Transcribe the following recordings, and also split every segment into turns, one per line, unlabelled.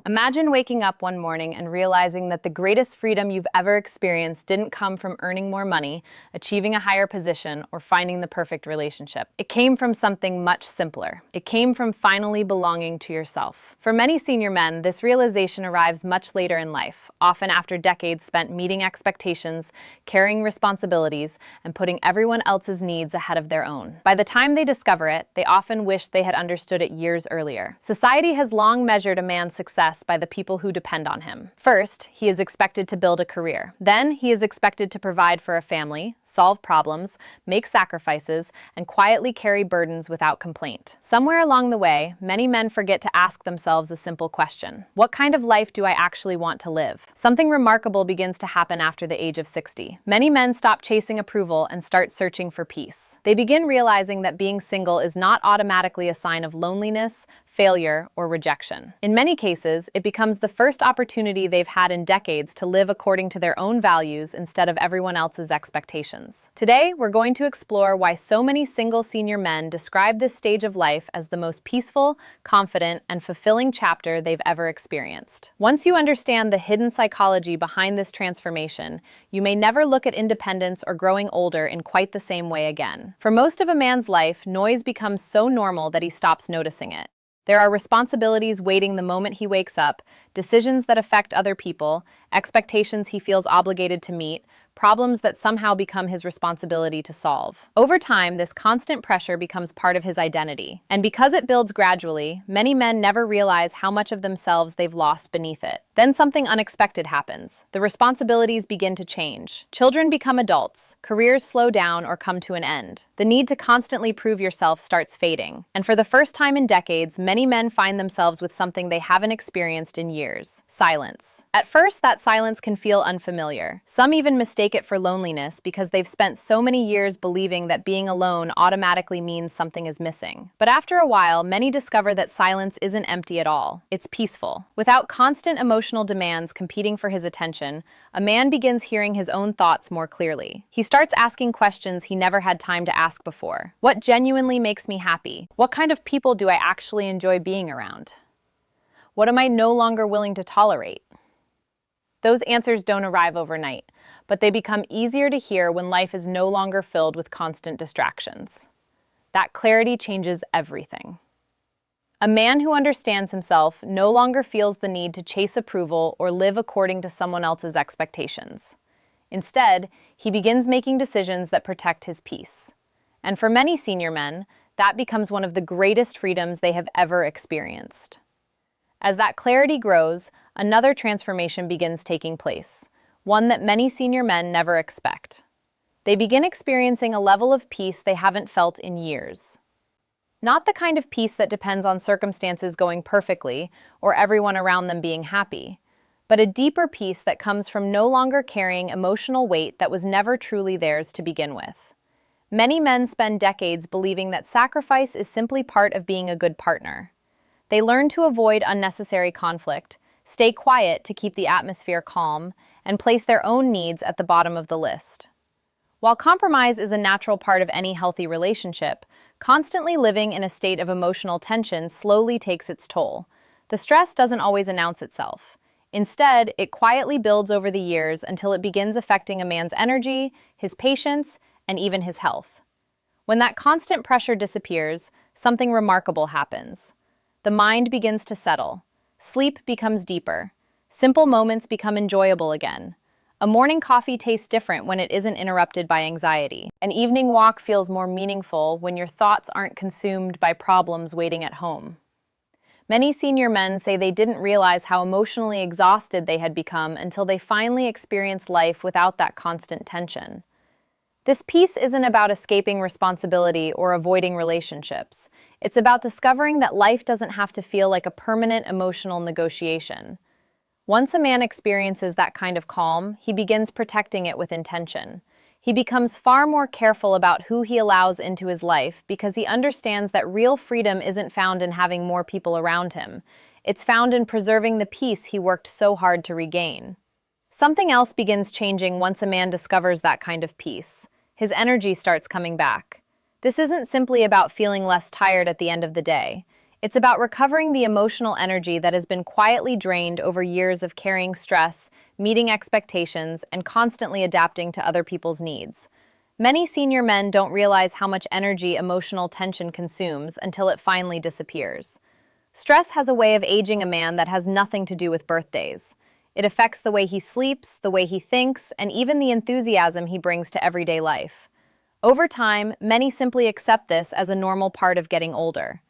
Imagine waking up one morning and realizing that the greatest freedom you've ever experienced didn't come from earning more money, achieving a higher position, or finding the perfect relationship. It came from something much simpler. It came from finally belonging to yourself. For many senior men, this realization arrives much later in life, often after decades spent meeting expectations, carrying responsibilities, and putting everyone else's needs ahead of their own. By the time they discover it, they often wish they had understood it years earlier. Society has long measured a man's success by the people who depend on him. First, he is expected to build a career. Then, he is expected to provide for a family, solve problems, make sacrifices, and quietly carry burdens without complaint. Somewhere along the way, many men forget to ask themselves a simple question: what kind of life do I actually want to live? Something remarkable begins to happen after the age of 60. Many men stop chasing approval and start searching for peace. They begin realizing that being single is not automatically a sign of loneliness, failure, or rejection. In many cases, it becomes the first opportunity they've had in decades to live according to their own values instead of everyone else's expectations. Today, we're going to explore why so many single senior men describe this stage of life as the most peaceful, confident, and fulfilling chapter they've ever experienced. Once you understand the hidden psychology behind this transformation, you may never look at independence or growing older in quite the same way again. For most of a man's life, noise becomes so normal that he stops noticing it. There are responsibilities waiting the moment he wakes up, decisions that affect other people, expectations he feels obligated to meet, problems that somehow become his responsibility to solve. Over time, this constant pressure becomes part of his identity. And because it builds gradually, many men never realize how much of themselves they've lost beneath it. Then something unexpected happens. The responsibilities begin to change. Children become adults, careers slow down or come to an end. The need to constantly prove yourself starts fading. And for the first time in decades, many men find themselves with something they haven't experienced in years: silence. At first, that silence can feel unfamiliar. Some even mistake it for loneliness because they've spent so many years believing that being alone automatically means something is missing. But after a while, many discover that silence isn't empty at all. It's peaceful. Without constant emotional demands competing for his attention, a man begins hearing his own thoughts more clearly. He starts asking questions he never had time to ask before. What genuinely makes me happy? What kind of people do I actually enjoy being around? What am I no longer willing to tolerate? Those answers don't arrive overnight, but they become easier to hear when life is no longer filled with constant distractions. That clarity changes everything. A man who understands himself no longer feels the need to chase approval or live according to someone else's expectations. Instead, he begins making decisions that protect his peace. And for many senior men, that becomes one of the greatest freedoms they have ever experienced. As that clarity grows, another transformation begins taking place, one that many senior men never expect. They begin experiencing a level of peace they haven't felt in years. Not the kind of peace that depends on circumstances going perfectly or everyone around them being happy, but a deeper peace that comes from no longer carrying emotional weight that was never truly theirs to begin with. Many men spend decades believing that sacrifice is simply part of being a good partner. They learn to avoid unnecessary conflict, stay quiet to keep the atmosphere calm, and place their own needs at the bottom of the list. While compromise is a natural part of any healthy relationship, constantly living in a state of emotional tension slowly takes its toll. The stress doesn't always announce itself. Instead, it quietly builds over the years until it begins affecting a man's energy, his patience, and even his health. When that constant pressure disappears, something remarkable happens. The mind begins to settle. Sleep becomes deeper. Simple moments become enjoyable again. A morning coffee tastes different when it isn't interrupted by anxiety. An evening walk feels more meaningful when your thoughts aren't consumed by problems waiting at home. Many senior men say they didn't realize how emotionally exhausted they had become until they finally experienced life without that constant tension. This peace isn't about escaping responsibility or avoiding relationships. It's about discovering that life doesn't have to feel like a permanent emotional negotiation. Once a man experiences that kind of calm, he begins protecting it with intention. He becomes far more careful about who he allows into his life because he understands that real freedom isn't found in having more people around him. It's found in preserving the peace he worked so hard to regain. Something else begins changing once a man discovers that kind of peace. His energy starts coming back. This isn't simply about feeling less tired at the end of the day. It's about recovering the emotional energy that has been quietly drained over years of carrying stress, meeting expectations, and constantly adapting to other people's needs. Many senior men don't realize how much energy emotional tension consumes until it finally disappears. Stress has a way of aging a man that has nothing to do with birthdays. It affects the way he sleeps, the way he thinks, and even the enthusiasm he brings to everyday life. Over time, many simply accept this as a normal part of getting older.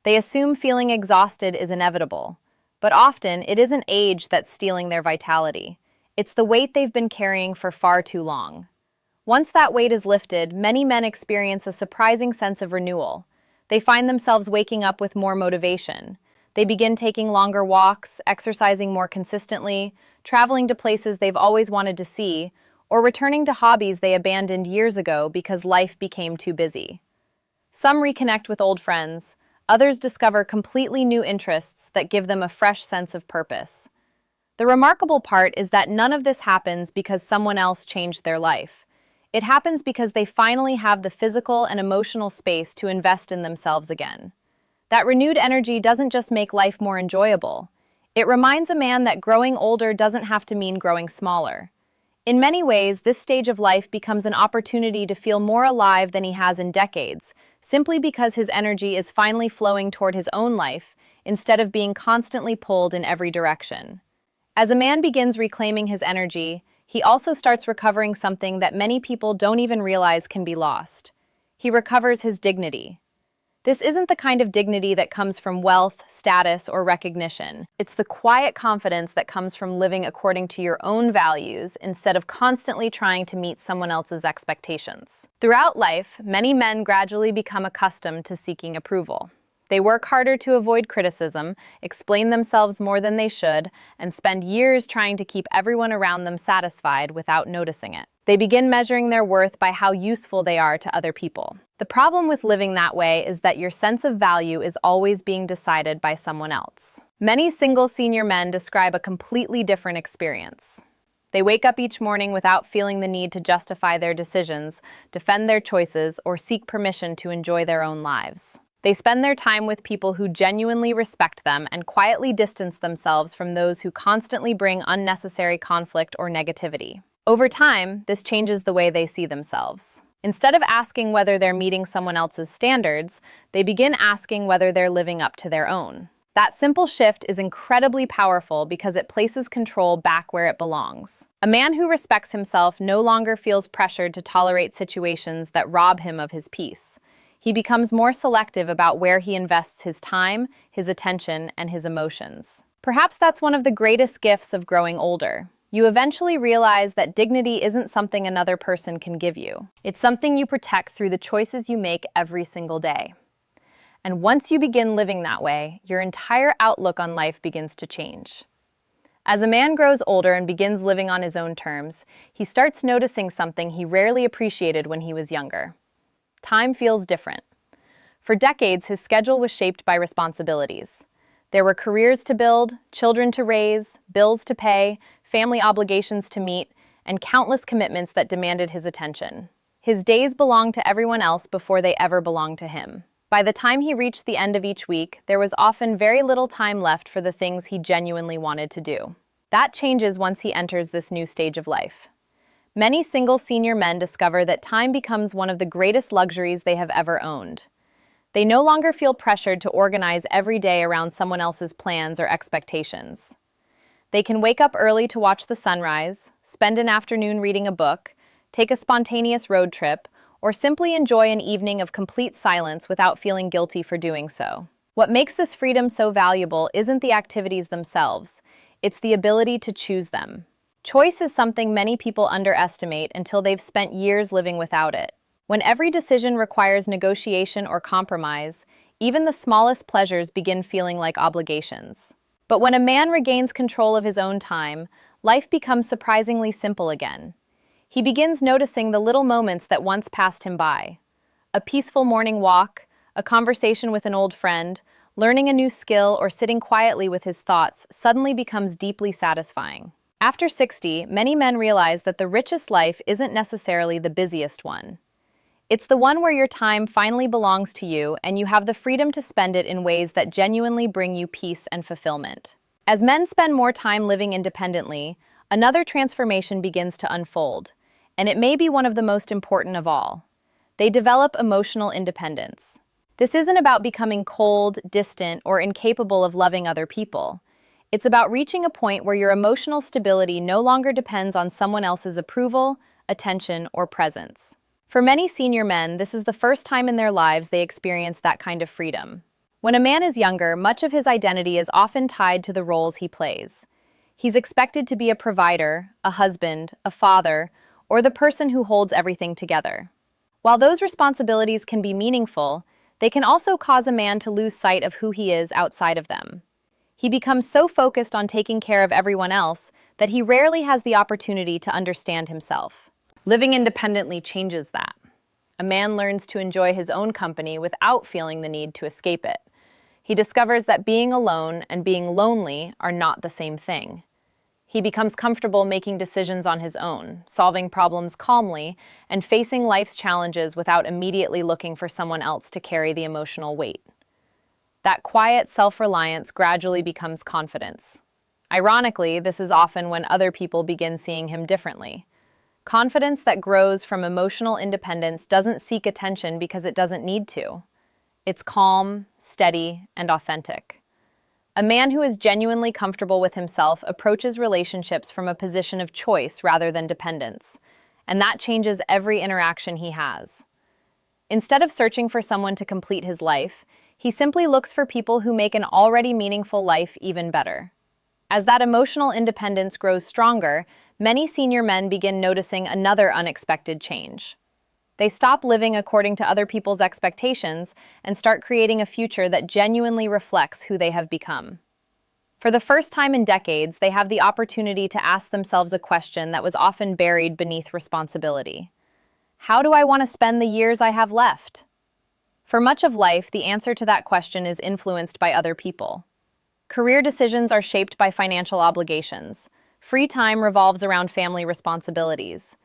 They assume feeling exhausted is inevitable, but often it isn't age that's stealing their vitality. It's the weight they've been carrying for far too long. Once that weight is lifted, many men experience a surprising sense of renewal. They find themselves waking up with more motivation. They begin taking longer walks, exercising more consistently, traveling to places they've always wanted to see, or returning to hobbies they abandoned years ago because life became too busy. Some reconnect with old friends. Others discover completely new interests that give them a fresh sense of purpose. The remarkable part is that none of this happens because someone else changed their life. It happens because they finally have the physical and emotional space to invest in themselves again. That renewed energy doesn't just make life more enjoyable. It reminds a man that growing older doesn't have to mean growing smaller. In many ways, this stage of life becomes an opportunity to feel more alive than he has in decades, simply because his energy is finally flowing toward his own life instead of being constantly pulled in every direction. As a man begins reclaiming his energy, he also starts recovering something that many people don't even realize can be lost. He recovers his dignity. This isn't the kind of dignity that comes from wealth, status, or recognition. It's the quiet confidence that comes from living according to your own values instead of constantly trying to meet someone else's expectations. Throughout life, many men gradually become accustomed to seeking approval. They work harder to avoid criticism, explain themselves more than they should, and spend years trying to keep everyone around them satisfied without noticing it. They begin measuring their worth by how useful they are to other people. The problem with living that way is that your sense of value is always being decided by someone else. Many single senior men describe a completely different experience. They wake up each morning without feeling the need to justify their decisions, defend their choices, or seek permission to enjoy their own lives. They spend their time with people who genuinely respect them and quietly distance themselves from those who constantly bring unnecessary conflict or negativity. Over time, this changes the way they see themselves. Instead of asking whether they're meeting someone else's standards, they begin asking whether they're living up to their own. That simple shift is incredibly powerful because it places control back where it belongs. A man who respects himself no longer feels pressured to tolerate situations that rob him of his peace. He becomes more selective about where he invests his time, his attention, and his emotions. Perhaps that's one of the greatest gifts of growing older. You eventually realize that dignity isn't something another person can give you. It's something you protect through the choices you make every single day. And once you begin living that way, your entire outlook on life begins to change. As a man grows older and begins living on his own terms, he starts noticing something he rarely appreciated when he was younger. Time feels different. For decades, his schedule was shaped by responsibilities. There were careers to build, children to raise, bills to pay, family obligations to meet, and countless commitments that demanded his attention. His days belonged to everyone else before they ever belonged to him. By the time he reached the end of each week, there was often very little time left for the things he genuinely wanted to do. That changes once he enters this new stage of life. Many single senior men discover that time becomes one of the greatest luxuries they have ever owned. They no longer feel pressured to organize every day around someone else's plans or expectations. They can wake up early to watch the sunrise, spend an afternoon reading a book, take a spontaneous road trip, or simply enjoy an evening of complete silence without feeling guilty for doing so. What makes this freedom so valuable isn't the activities themselves, it's the ability to choose them. Choice is something many people underestimate until they've spent years living without it. When every decision requires negotiation or compromise, even the smallest pleasures begin feeling like obligations. But when a man regains control of his own time, life becomes surprisingly simple again. He begins noticing the little moments that once passed him by. A peaceful morning walk, a conversation with an old friend, learning a new skill, or sitting quietly with his thoughts suddenly becomes deeply satisfying. After 60, many men realize that the richest life isn't necessarily the busiest one. It's the one where your time finally belongs to you and you have the freedom to spend it in ways that genuinely bring you peace and fulfillment. As men spend more time living independently, another transformation begins to unfold, and it may be one of the most important of all. They develop emotional independence. This isn't about becoming cold, distant, or incapable of loving other people. It's about reaching a point where your emotional stability no longer depends on someone else's approval, attention, or presence. For many senior men, this is the first time in their lives they experience that kind of freedom. When a man is younger, much of his identity is often tied to the roles he plays. He's expected to be a provider, a husband, a father, or the person who holds everything together. While those responsibilities can be meaningful, they can also cause a man to lose sight of who he is outside of them. He becomes so focused on taking care of everyone else that he rarely has the opportunity to understand himself. Living independently changes that. A man learns to enjoy his own company without feeling the need to escape it. He discovers that being alone and being lonely are not the same thing. He becomes comfortable making decisions on his own, solving problems calmly, and facing life's challenges without immediately looking for someone else to carry the emotional weight. That quiet self-reliance gradually becomes confidence. Ironically, this is often when other people begin seeing him differently. Confidence that grows from emotional independence doesn't seek attention because it doesn't need to. It's calm, steady, and authentic. A man who is genuinely comfortable with himself approaches relationships from a position of choice rather than dependence, and that changes every interaction he has. Instead of searching for someone to complete his life, he simply looks for people who make an already meaningful life even better. As that emotional independence grows stronger, many senior men begin noticing another unexpected change. They stop living according to other people's expectations and start creating a future that genuinely reflects who they have become. For the first time in decades, they have the opportunity to ask themselves a question that was often buried beneath responsibility. How do I want to spend the years I have left? For much of life, the answer to that question is influenced by other people. Career decisions are shaped by financial obligations. Free time revolves around family responsibilities.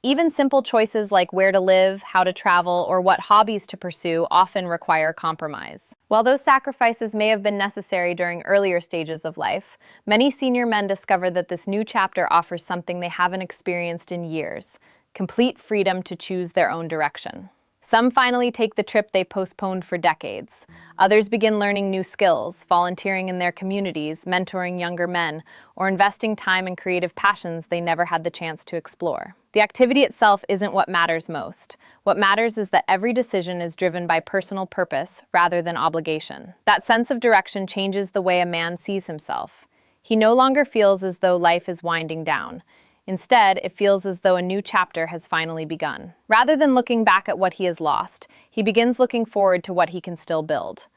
Even simple choices like where to live, how to travel, or what hobbies to pursue often require compromise. While those sacrifices may have been necessary during earlier stages of life, many senior men discover that this new chapter offers something they haven't experienced in years: complete freedom to choose their own direction. Some finally take the trip they postponed for decades. Others begin learning new skills, volunteering in their communities, mentoring younger men, or investing time in creative passions they never had the chance to explore. The activity itself isn't what matters most. What matters is that every decision is driven by personal purpose rather than obligation. That sense of direction changes the way a man sees himself. He no longer feels as though life is winding down. Instead, it feels as though a new chapter has finally begun. Rather than looking back at what he has lost, he begins looking forward to what he can still build.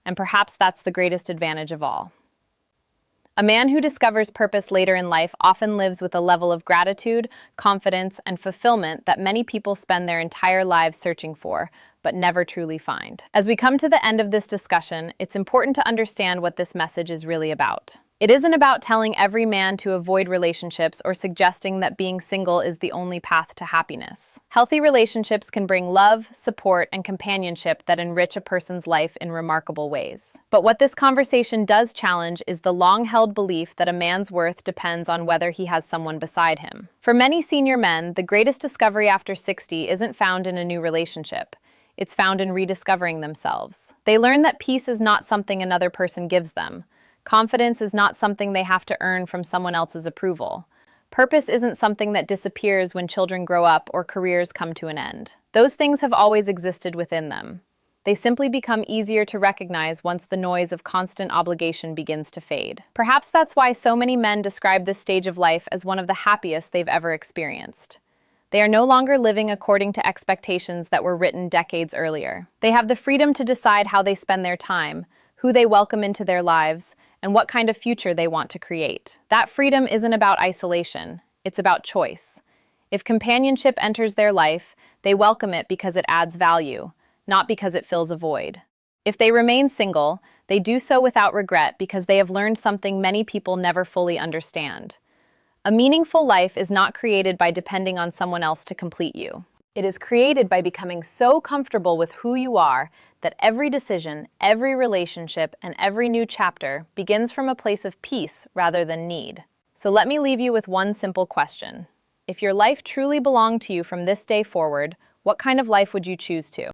And perhaps that's the greatest advantage of all. A man who discovers purpose later in life often lives with a level of gratitude, confidence, and fulfillment that many people spend their entire lives searching for, but never truly find. As we come to the end of this discussion, it's important to understand what this message is really about. It isn't about telling every man to avoid relationships or suggesting that being single is the only path to happiness. Healthy relationships can bring love, support, and companionship that enrich a person's life in remarkable ways. But what this conversation does challenge is the long-held belief that a man's worth depends on whether he has someone beside him. For many senior men, the greatest discovery after 60 isn't found in a new relationship. It's found in rediscovering themselves. They learn that peace is not something another person gives them. Confidence is not something they have to earn from someone else's approval. Purpose isn't something that disappears when children grow up or careers come to an end. Those things have always existed within them. They simply become easier to recognize once the noise of constant obligation begins to fade. Perhaps that's why so many men describe this stage of life as one of the happiest they've ever experienced. They are no longer living according to expectations that were written decades earlier. They have the freedom to decide how they spend their time, who they welcome into their lives, and what kind of future they want to create. That freedom isn't about isolation, it's about choice. If companionship enters their life, they welcome it because it adds value, not because it fills a void. If they remain single, they do so without regret because they have learned something many people never fully understand. A meaningful life is not created by depending on someone else to complete you. It is created by becoming so comfortable with who you are that every decision, every relationship, and every new chapter begins from a place of peace rather than need. So let me leave you with one simple question. If your life truly belonged to you from this day forward, what kind of life would you choose to?